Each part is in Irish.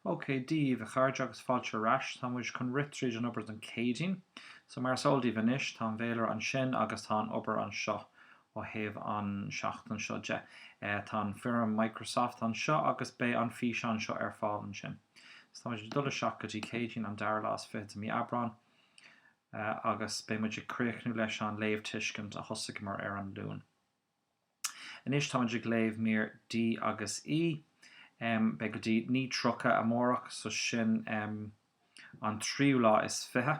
Okay, díomh a chairde agus fáilte rais, tá muid chun ritríd an obair an céidín, so mar soldíh inis tá bhéilear an sin agus tá obair an seo ó thaobh an seachtain seo de. Tá firm Microsoft an seo agus bé an fís an seo ar fáil an sin. So tá muid dul seach gotí céidín an deir lás fit mí abrán agus bé muid críochnú leis an léomh tuiscint a thosaigh mar ar an lún. Inis tá muid léomh mír D agus E. Be go dtí ní trocha amórach so sin an tríú lá is fithe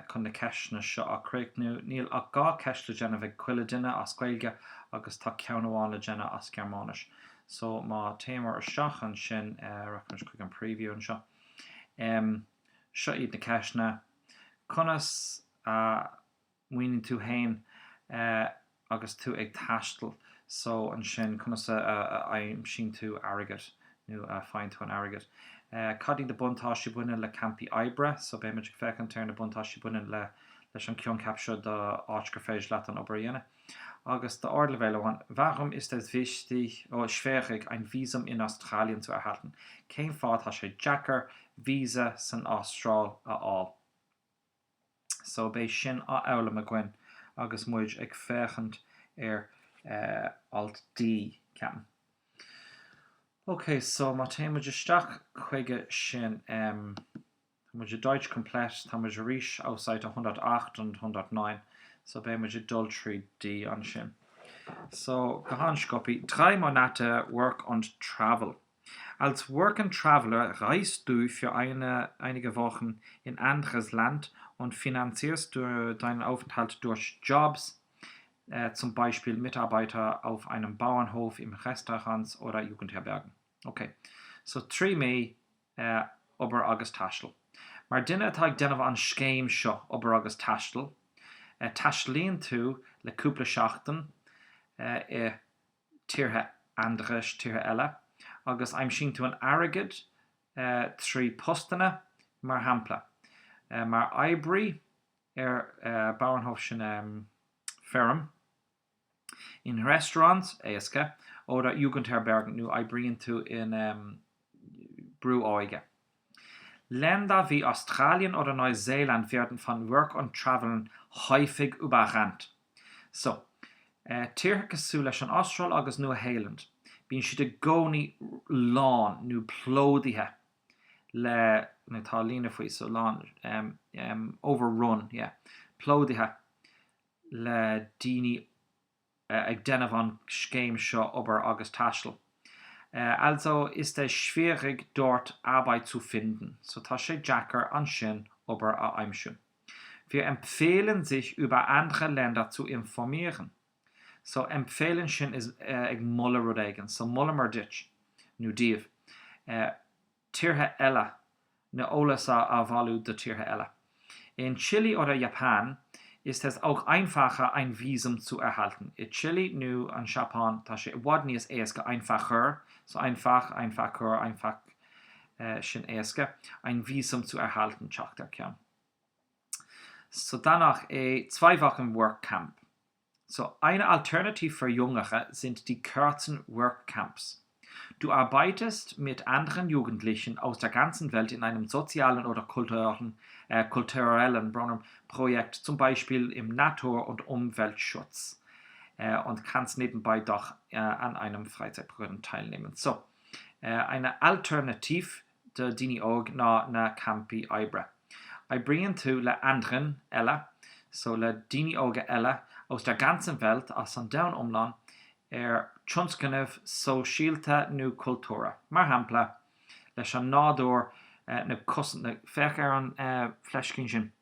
chun na ceisna seo a críochnú. Níl ach gá ceisle déanamh bheith cuile duine as Gaeilge agus tá ceann le déine as Gearmánis. So má téimar isteach an sin rachas chuig an preview an seo. Seo iad na ceisna. Conas muoinn tú hain agus tú ag taistil. So an sin conas I'm sin tú airgid nó fáin tú an airgid. Cadí de buntáistí buine le campi Ibre, so bé muid fechan tar na buntáistí buine leis an cion capseo de áit gur féidir leat an obair dhéine. Agus de ordlevéile warum ist es wichtig oder schwierig, ein Visum in Australien zu erhalten? Kein Fahrt hat sé Jacker Visa san Austral a all. So bei sin a eile me gwen agus muid ag fechant Alt D ceapan. Okay, so má téime isteach chuige sin muid Deutsch Komplett tá muid ríis ásáid 108 und 109. So bei muid dul trí D an sin. So Gehanskopi, 3 Monate Work und Travel. Als Work and Traveler reist du für einige Wochen in anderes Land und finanzierst du deinen Aufenthalt durch Jobs, zum Beispiel Mitarbeiter auf einem Bauernhof, im Restaurants oder Jugendherbergen. Okay, so 3 mé obair agus taistil. Mar duine atá ag déanamh an scéim seo obair agus taistil, taistlíonn tú le cúpla seachtain tíortha andrais tíortha eile, agus aim sin tú an airgid 3 postanna mar hampla. Mar aibrí Bauernhof sin ferm, in Restaurants, ASK, oder Jugendherbergen, nu aibríonn tú in Brúáige. Länder wie Australien oder Neuseeland werden von Work und Travel häufig überrannt. So, tíortha cosú leis an Austral agus nu a Héileand. Bíonn siad a gcónaí lán nó plódaithe le na tá lína faoi so lán overrun, yeah, plódaithe le daoine ag déanamh an scéim seo obair agus taistil. Also ist es schwierig, dort Arbeit zu finden. So tá sé Jacker an sin obair a aimsú. Wir empfehlen sich über andere Länder zu informieren. So empfehlen sin is ag mulle rud aigen. So mulle mar dit, nu díobh. Tíortha eile, na ólas a bhallú de tíortha eile. In Chile oder Japan ist es auch einfacher, ein Visum zu erhalten. In Chile, nu an Japan, tasche wadni is eske einfacher, so einfach schon eske, ein Visum zu erhalten, sagt er. So danach 2 Wochen Workcamp. So eine Alternative für Jüngere sind die kurzen Workcamps. Du arbeitest mit anderen Jugendlichen aus der ganzen Welt in einem sozialen oder kulturellen Projekt, zum Beispiel im Natur- und Umweltschutz, und kannst nebenbei doch an einem Freizeitprogramm teilnehmen. So, eine Alternative der Dini auch na Campi Ibre. Bringen zu le anderen Ella, so le Dini Auge Ella aus der ganzen Welt, als an down umland, tjonskenef so shielte nu kultura. Mar hampla, leis an nádor na kosten na fecher an fleskinsin.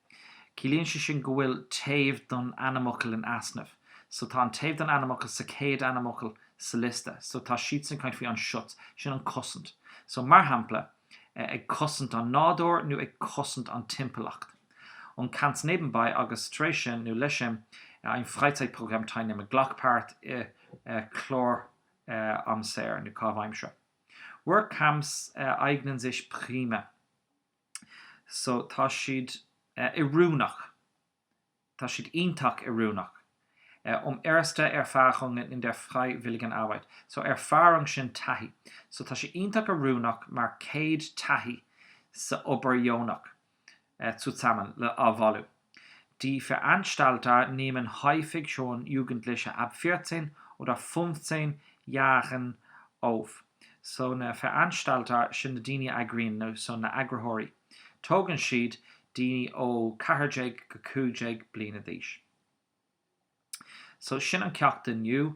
Kilíonse sin go bhfuil taobh don animachail in asnamh. So tá an taobh don animachail sa céad animachail sa lista. So tá siad sin caint fao an siot, sin an cosint. So mar hampla, ag cosint an nádor nu ag cosint an timpelacht. Und kannst nebenbei agus trésin nu leisem ein Freizeitprogramm teilnehmen, Glockpart Chlor am Seer, nu Kavheimsche. Workcamps eignen sich prima. So tá siad irúnach. Tá siad iontak irúnach. Erste Erfahrungen in der freiwilligen Arbeit. So Erfahrung sin tahi. So tá sé ionntach a rúnach mar céad tahi sa oberjónach zusammen le avalu. Die Veranstalter nehmen häufig schon Jugendliche ab 14 oder 15 Jahren auf. So na Veranstalter sin na daoine agreen so na agrahori. Tógann siad daoine ó 40 go 50 bliana d'aois. So sin an ceacht inniu,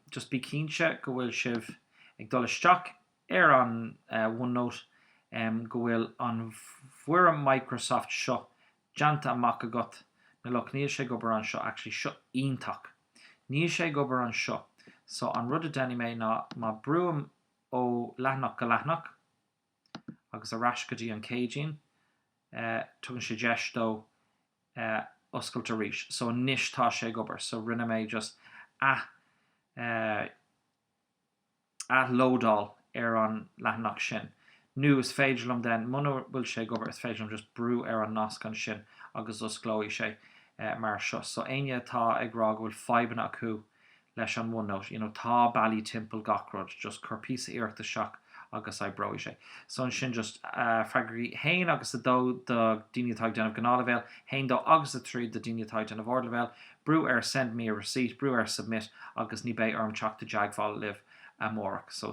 just bí cínse go bhfuil sibh ag dul isteach an OneNote go bhfuil an bhuaire Microsoft seo deanta amach agat na loch níl sé gobar an seo actually seo ionntach. Níl sé gobar an seo. So an rud a déine mé ná má brúam ó leathnach go leathnach agus a rais gotí an céidín tugann sé deis dó oscailte arís. So níos tá sé gobar. So rinne mé just lódáil an leathnach sin. Nu is féidirlumm den muna bhfuil sé gobar is féidirlumm just brú an nascan sin agus osclóí sé mar seo. So aine tá ag rá go bhfuil fibanna acu leis an OneNote. Tá bailí timpeall gachrod just chupíosa iarachta seach agus bróí sé. So an sin just freagaí hain agus a dó de daoine atá denmh gná level, hain dó agus a trí de daoine atá denmh ard level, brú send me a receipt, brú submit agus ní bé orm teach de jaagháil libh amórach. So